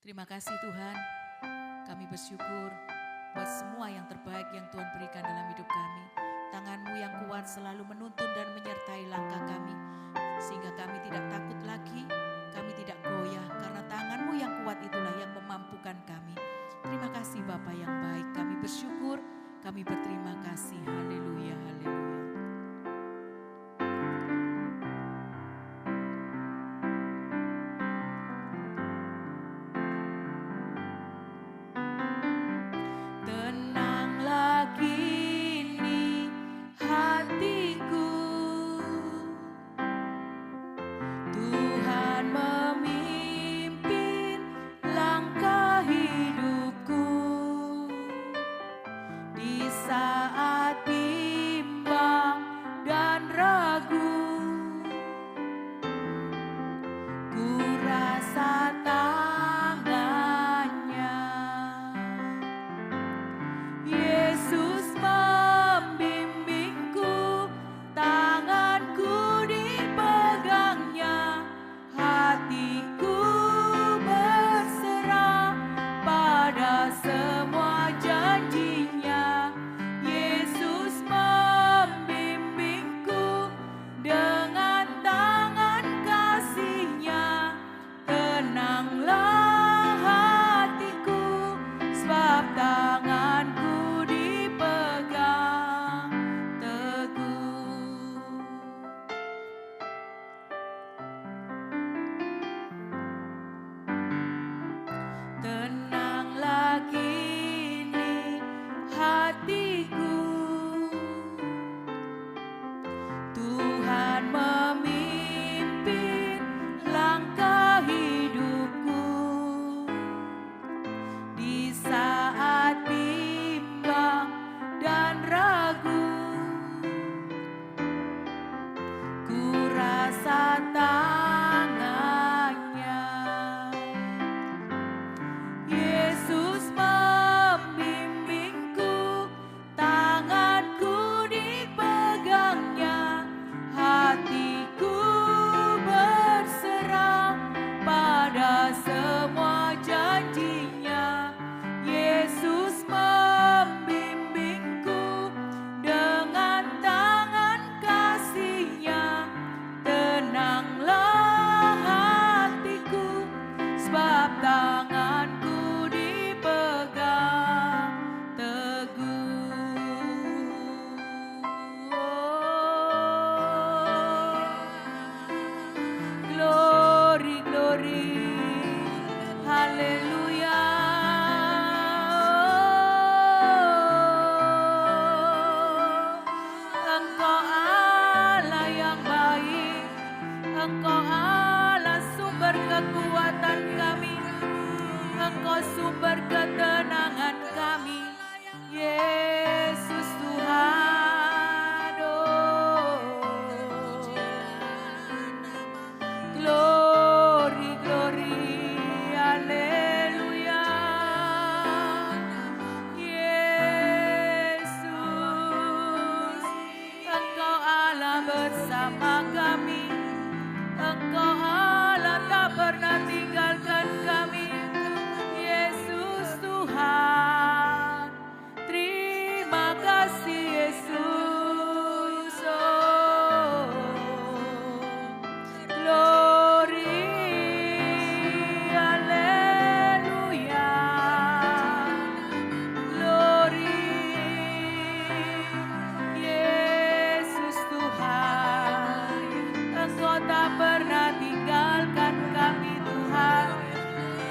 Terima kasih Tuhan, kami bersyukur buat semua yang terbaik yang Tuhan berikan dalam hidup kami. Tangan-Mu yang kuat selalu menuntun dan menyertai langkah kami, sehingga kami tidak takut lagi, kami tidak goyah, karena tangan-Mu yang kuat itulah yang memampukan kami. Terima kasih Bapa yang baik, kami bersyukur, kami berterima kasih. Haleluya, haleluya. Tenanglah kini hatiku, Tuhan memimpin langkah hidupku. Di saat bimbang dan ragu, ku rasa tangannya. Yesus membimbingku, tanganku dipegangnya, hatiku berserah pada semua janjinya. Yesus membimbingku dengan tangan kasih-Nya. Tenanglah hatiku, sebab tanganku dipegang teguh. Tenanglah kini hatiku, Tuhan memimpin langkah hidupku. Di saat bimbang dan ragu, ku rasa tangannya. Yesus membimbingku, tanganku dipegangnya, hatiku berserah pada semua janjinya. Yesus membimbingku dengan tangan kasih-Nya. Tenanglah hatiku, sebab tanganku dipegang teguh. Glory, glory, haleluya. Engkau Allah yang baik, Engkau Allah sumber kekuatan kami, Engkau sumber ketenangan kami, Yesus Tuhan. Oh, glory, glory, haleluya. Yesus, Engkau Allah bersama kami, Engkau Allah tak pernah tinggalkan kami, Yesus Tuhan. Terima kasih Yesus. Oh, glory, haleluya. Glory, Yesus Tuhan. Engkau tak pernah tinggalkan kami Tuhan,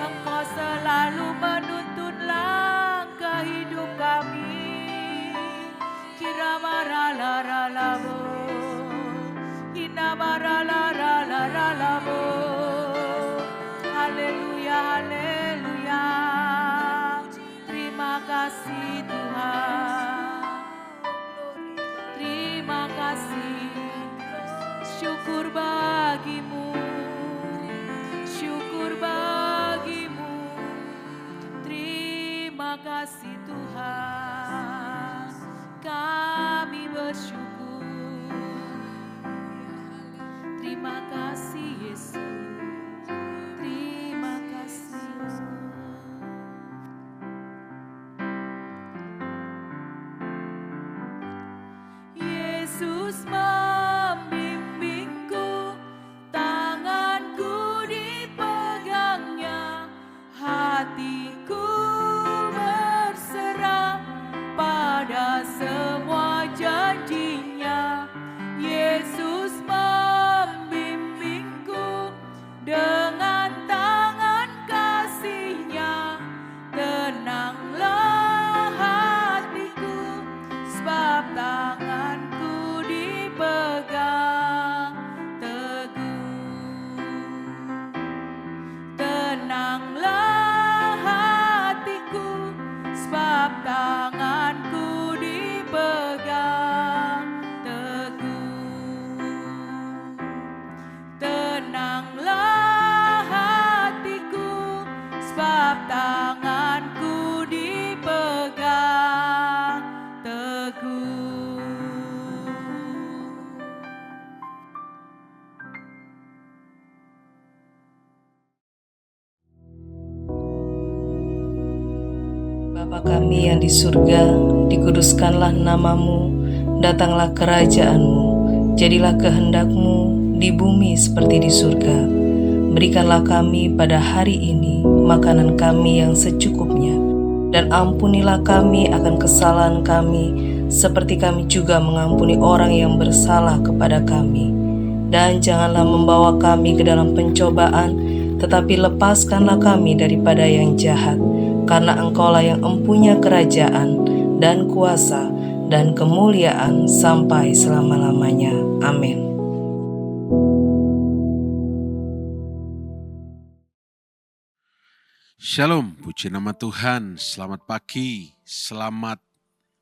Engkau selalu menuntun langkah hidup kami. Kiramaralalalabo, inamaralalalabo. Haleluya, haleluya. Terima kasih Tuhan, terima kasih. Syukur bagimu, syukur bagimu. Terima kasih Tuhan, kami bersyukur. Terima kasih Yesus, terima kasih. Tenanglah hatiku, sebab tanganku dipegang teguh. Tenanglah hatiku, sebab tanganku dipegang teguh. Bapa kami yang di surga, dikuduskanlah namamu, datanglah kerajaanmu, jadilah kehendak-Mu di bumi seperti di surga. Berikanlah kami pada hari ini makanan kami yang secukupnya, dan ampunilah kami akan kesalahan kami, seperti kami juga mengampuni orang yang bersalah kepada kami. Dan janganlah membawa kami ke dalam pencobaan, tetapi lepaskanlah kami daripada yang jahat. Karena Engkaulah yang empunya kerajaan dan kuasa dan kemuliaan sampai selama-lamanya. Amin. Shalom, puji nama Tuhan, selamat pagi, selamat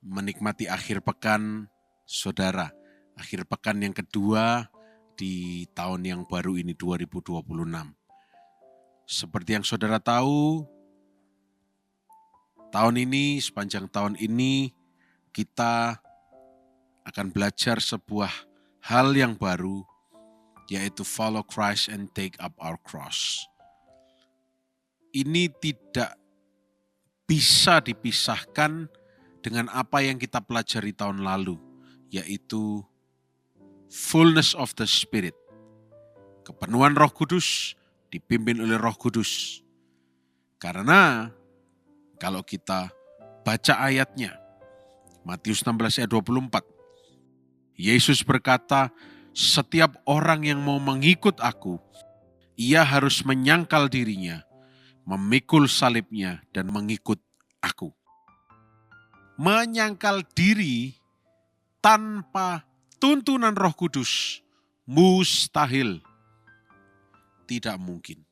menikmati akhir pekan saudara. Akhir pekan yang kedua di tahun yang baru ini 2026. Seperti yang saudara tahu, sepanjang tahun ini kita akan belajar sebuah hal yang baru, yaitu follow Christ and take up our cross. Ini tidak bisa dipisahkan dengan apa yang kita pelajari tahun lalu, yaitu fullness of the Spirit. Kepenuhan Roh Kudus, dipimpin oleh Roh Kudus. Karena kalau kita baca ayatnya, Matius 16 ayat 24, Yesus berkata, setiap orang yang mau mengikut aku, ia harus menyangkal dirinya, memikul salibnya, dan mengikut aku. Menyangkal diri tanpa tuntunan Roh Kudus mustahil, tidak mungkin.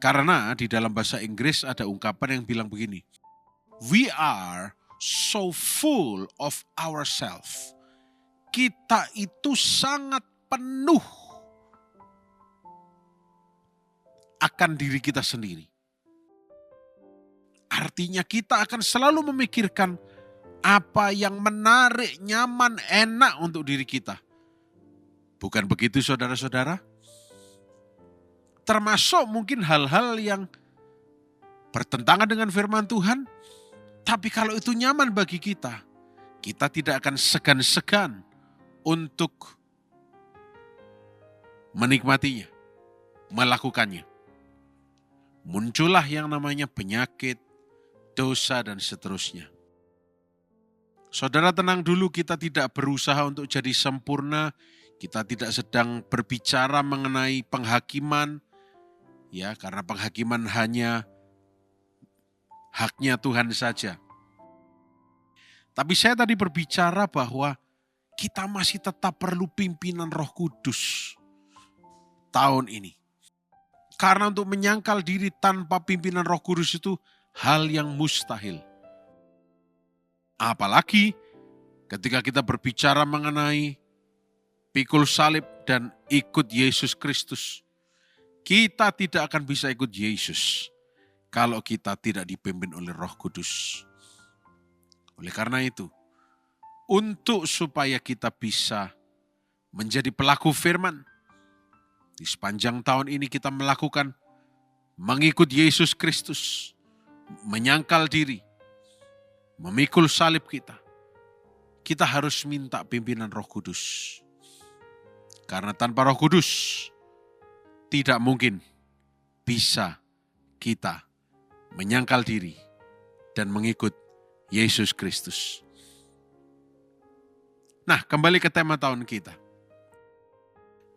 Karena di dalam bahasa Inggris ada ungkapan yang bilang begini, we are so full of ourselves. Kita itu sangat penuh akan diri kita sendiri. Artinya kita akan selalu memikirkan apa yang menarik, nyaman, enak untuk diri kita. Bukan begitu saudara-saudara? Termasuk mungkin hal-hal yang bertentangan dengan firman Tuhan. Tapi kalau itu nyaman bagi kita, kita tidak akan segan-segan untuk menikmatinya, melakukannya. Muncullah yang namanya penyakit, dosa, dan seterusnya. Saudara tenang dulu, kita tidak berusaha untuk jadi sempurna. Kita tidak sedang berbicara mengenai penghakiman. Ya, karena penghakiman hanya haknya Tuhan saja. Tapi saya tadi berbicara bahwa kita masih tetap perlu pimpinan Roh Kudus tahun ini. Karena untuk menyangkal diri tanpa pimpinan Roh Kudus itu hal yang mustahil. Apalagi ketika kita berbicara mengenai pikul salib dan ikut Yesus Kristus. Kita tidak akan bisa ikut Yesus kalau kita tidak dipimpin oleh Roh Kudus. Oleh karena itu, untuk supaya kita bisa menjadi pelaku firman, di sepanjang tahun ini kita melakukan mengikut Yesus Kristus, menyangkal diri, memikul salib kita. Kita harus minta pimpinan Roh Kudus. Karena tanpa Roh Kudus, tidak mungkin bisa kita menyangkal diri dan mengikut Yesus Kristus. Nah, kembali ke tema tahun kita.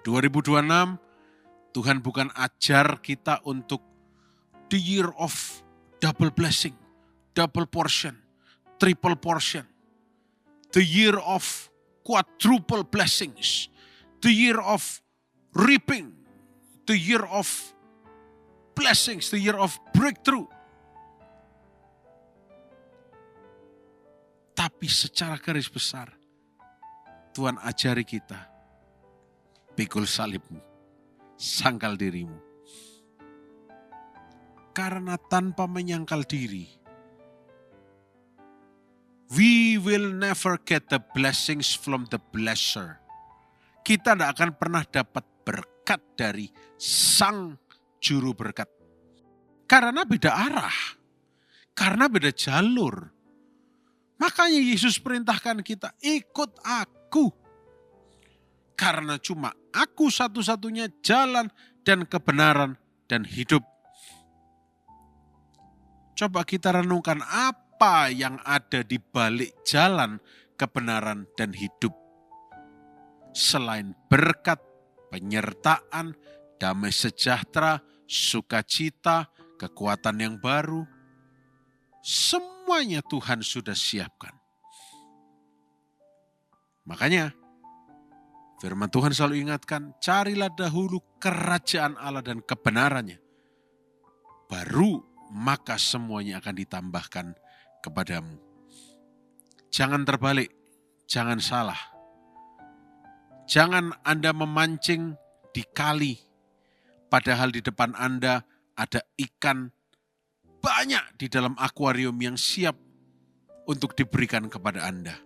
2026, Tuhan bukan ajar kita untuk the year of double blessing, double portion, triple portion. The year of quadruple blessings. The year of reaping. The year of blessings, the year of breakthrough. Tapi secara garis besar, Tuhan ajari kita, pikul salibmu, sangkal dirimu. Karena tanpa menyangkal diri, we will never get the blessings from the blesser. Kita tidak akan pernah dapat berkat dari sang juru berkat. Karena beda arah, karena beda jalur. Makanya Yesus perintahkan kita, ikut aku. Karena cuma aku satu-satunya jalan dan kebenaran dan hidup. Coba kita renungkan apa yang ada di balik jalan kebenaran dan hidup. Selain berkat, penyertaan, damai sejahtera, sukacita, kekuatan yang baru, semuanya Tuhan sudah siapkan. Makanya firman Tuhan selalu ingatkan, carilah dahulu kerajaan Allah dan kebenarannya. Baru maka semuanya akan ditambahkan kepadamu. Jangan terbalik, jangan salah. Jangan Anda memancing di kali, padahal di depan Anda ada ikan banyak di dalam akuarium yang siap untuk diberikan kepada Anda.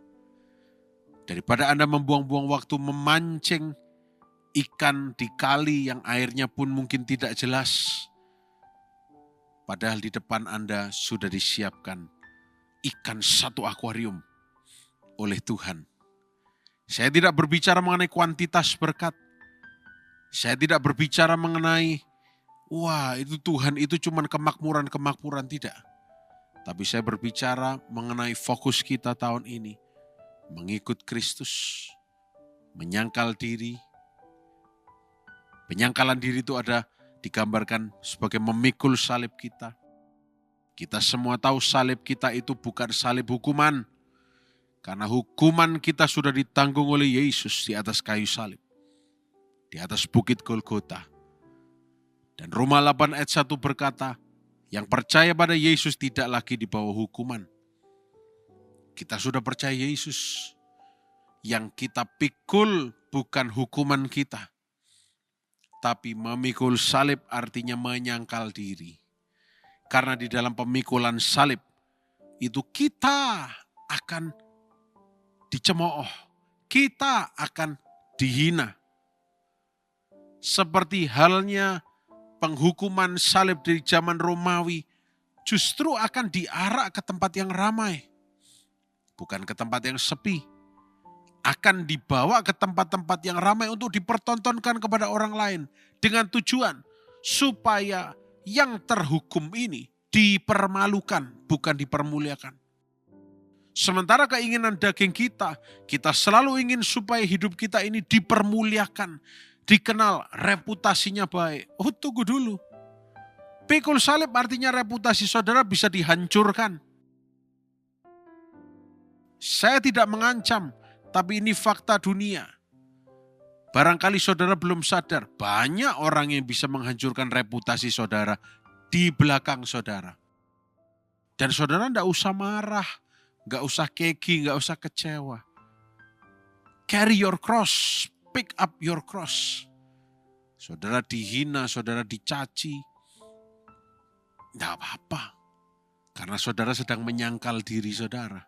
Daripada Anda membuang-buang waktu memancing ikan di kali yang airnya pun mungkin tidak jelas, padahal di depan Anda sudah disiapkan ikan satu akuarium oleh Tuhan. Saya tidak berbicara mengenai kuantitas berkat. Saya tidak berbicara mengenai, wah itu Tuhan itu cuma kemakmuran-kemakmuran, tidak. Tapi saya berbicara mengenai fokus kita tahun ini. Mengikut Kristus, menyangkal diri. Penyangkalan diri itu ada digambarkan sebagai memikul salib kita. Kita semua tahu salib kita itu bukan salib hukuman. Karena hukuman kita sudah ditanggung oleh Yesus di atas kayu salib. Di atas bukit Golgota. Dan Roma 8 ayat 1 berkata, yang percaya pada Yesus tidak lagi di bawah hukuman. Kita sudah percaya Yesus. Yang kita pikul bukan hukuman kita. Tapi memikul salib artinya menyangkal diri. Karena di dalam pemikulan salib itu kita akan dicemooh. Kita akan dihina. Seperti halnya penghukuman salib dari zaman Romawi justru akan diarak ke tempat yang ramai. Bukan ke tempat yang sepi. Akan dibawa ke tempat-tempat yang ramai untuk dipertontonkan kepada orang lain. Dengan tujuan supaya yang terhukum ini dipermalukan, bukan dipermuliakan. Sementara keinginan daging kita selalu ingin supaya hidup kita ini dipermuliakan. Dikenal, reputasinya baik. Oh tunggu dulu. Pikul salib artinya reputasi saudara bisa dihancurkan. Saya tidak mengancam, tapi ini fakta dunia. Barangkali saudara belum sadar, banyak orang yang bisa menghancurkan reputasi saudara di belakang saudara. Dan saudara tidak usah marah, tidak usah keki, tidak usah kecewa. Carry your cross, pick up your cross. Saudara dihina, saudara dicaci, tidak apa-apa. Karena saudara sedang menyangkal diri saudara.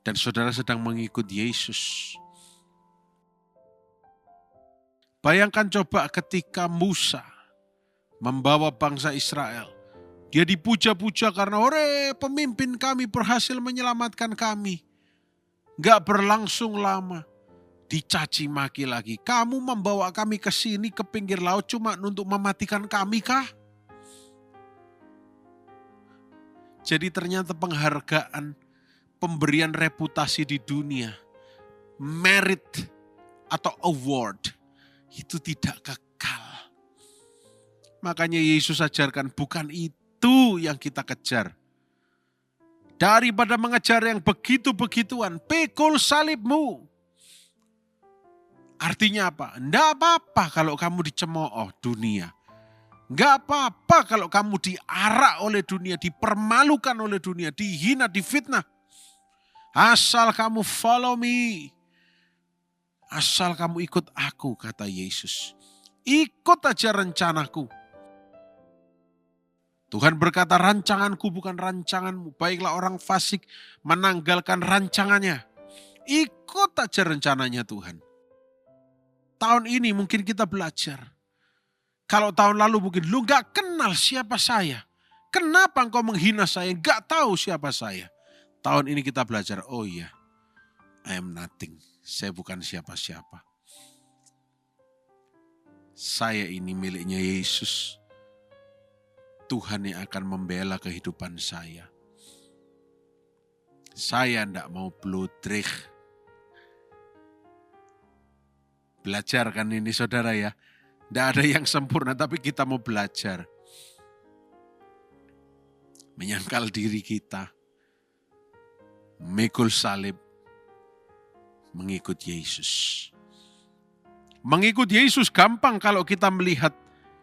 Dan saudara sedang mengikut Yesus. Bayangkan coba ketika Musa membawa bangsa Israel. Dia dipuja-puja karena pemimpin kami berhasil menyelamatkan kami. Gak berlangsung lama. Dicaci maki lagi. Kamu membawa kami ke sini ke pinggir laut cuma untuk mematikan kami kah? Jadi ternyata penghargaan, pemberian reputasi di dunia, merit atau award, itu tidak kekal. Makanya Yesus ajarkan bukan itu yang kita kejar. Daripada mengejar yang begitu-begituan, pikul salibmu. Artinya apa? Tidak apa-apa kalau kamu dicemooh dunia. Gak apa-apa kalau kamu diarak oleh dunia, dipermalukan oleh dunia, dihina, difitnah. Asal kamu follow me. Asal kamu ikut aku, kata Yesus. Ikut aja rencanaku. Tuhan berkata, rancanganku bukan rancanganmu. Baiklah orang fasik menanggalkan rancangannya. Ikut aja rencananya Tuhan. Tahun ini mungkin kita belajar. Kalau tahun lalu mungkin lu gak kenal siapa saya. Kenapa engkau menghina saya? Gak tahu siapa saya. Tahun ini kita belajar, oh iya, I am nothing. Saya bukan siapa-siapa. Saya ini miliknya Yesus. Tuhan yang akan membela kehidupan saya. Saya tidak mau blodrich. Belajar kan ini saudara ya. Tidak ada yang sempurna, tapi kita mau belajar. Menyangkal diri kita. Memikul salib. Mengikut Yesus. Mengikut Yesus gampang kalau kita melihat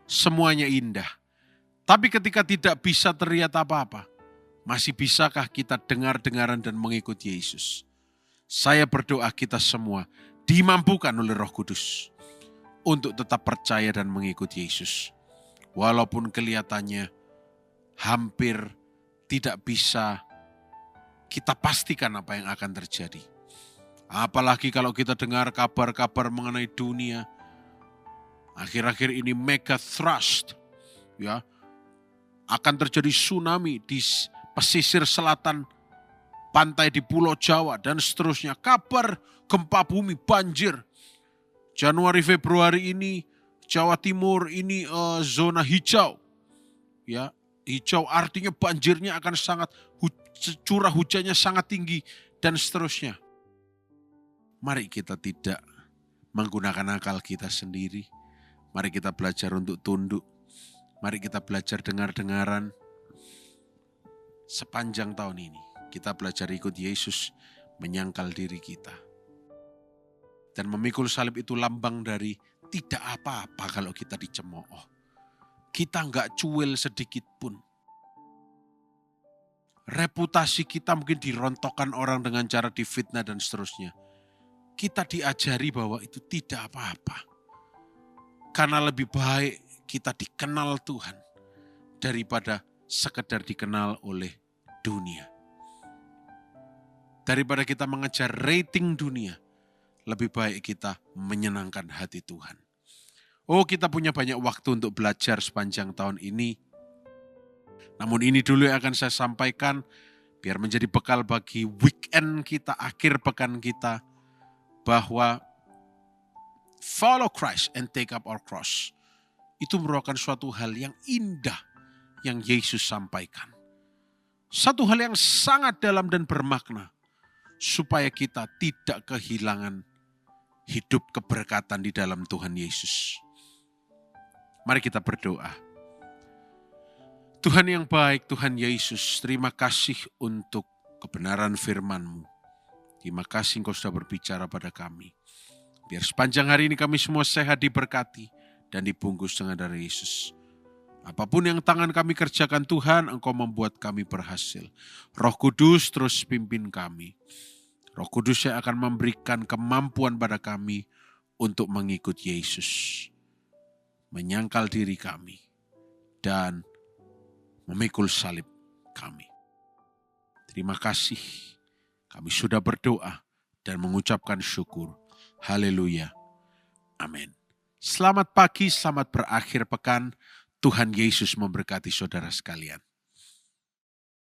semuanya indah. Tapi ketika tidak bisa terlihat apa-apa, masih bisakah kita dengar-dengaran dan mengikut Yesus? Saya berdoa kita semua dimampukan oleh Roh Kudus untuk tetap percaya dan mengikut Yesus. Walaupun kelihatannya hampir tidak bisa kita pastikan apa yang akan terjadi. Apalagi kalau kita dengar kabar-kabar mengenai dunia. Akhir-akhir ini mega thrust. Ya, akan terjadi tsunami di pesisir selatan pantai di Pulau Jawa dan seterusnya. Kabar gempa bumi, banjir. Januari, Februari ini Jawa Timur ini zona hijau. Ya, hijau artinya banjirnya akan sangat, curah hujannya sangat tinggi dan seterusnya. Mari kita tidak menggunakan akal kita sendiri. Mari kita belajar untuk tunduk. Mari kita belajar dengar-dengaran. Sepanjang tahun ini kita belajar ikut Yesus, menyangkal diri kita. Dan memikul salib itu lambang dari tidak apa-apa kalau kita dicemooh. Kita enggak cuil sedikit pun. Reputasi kita mungkin dirontokkan orang dengan cara difitnah dan seterusnya. Kita diajari bahwa itu tidak apa-apa. Karena lebih baik kita dikenal Tuhan daripada sekedar dikenal oleh dunia. Daripada kita mengejar rating dunia, lebih baik kita menyenangkan hati Tuhan. Oh, kita punya banyak waktu untuk belajar sepanjang tahun ini. Namun ini dulu yang akan saya sampaikan, biar menjadi bekal bagi weekend kita, akhir pekan kita, bahwa follow Christ and take up our cross. Itu merupakan suatu hal yang indah yang Yesus sampaikan. Satu hal yang sangat dalam dan bermakna, supaya kita tidak kehilangan hidup keberkatan di dalam Tuhan Yesus. Mari kita berdoa. Tuhan yang baik, Tuhan Yesus, terima kasih untuk kebenaran firman-Mu. Terima kasih Engkau sudah berbicara pada kami. Biar sepanjang hari ini kami semua sehat, diberkati, dan dibungkus dengan darah Yesus. Apapun yang tangan kami kerjakan Tuhan, Engkau membuat kami berhasil. Roh Kudus terus pimpin kami. Roh Kudus yang akan memberikan kemampuan pada kami untuk mengikut Yesus. Menyangkal diri kami. Dan memikul salib kami. Terima kasih. Kami sudah berdoa dan mengucapkan syukur. Haleluya. Amin. Selamat pagi, selamat berakhir pekan. Tuhan Yesus memberkati saudara sekalian.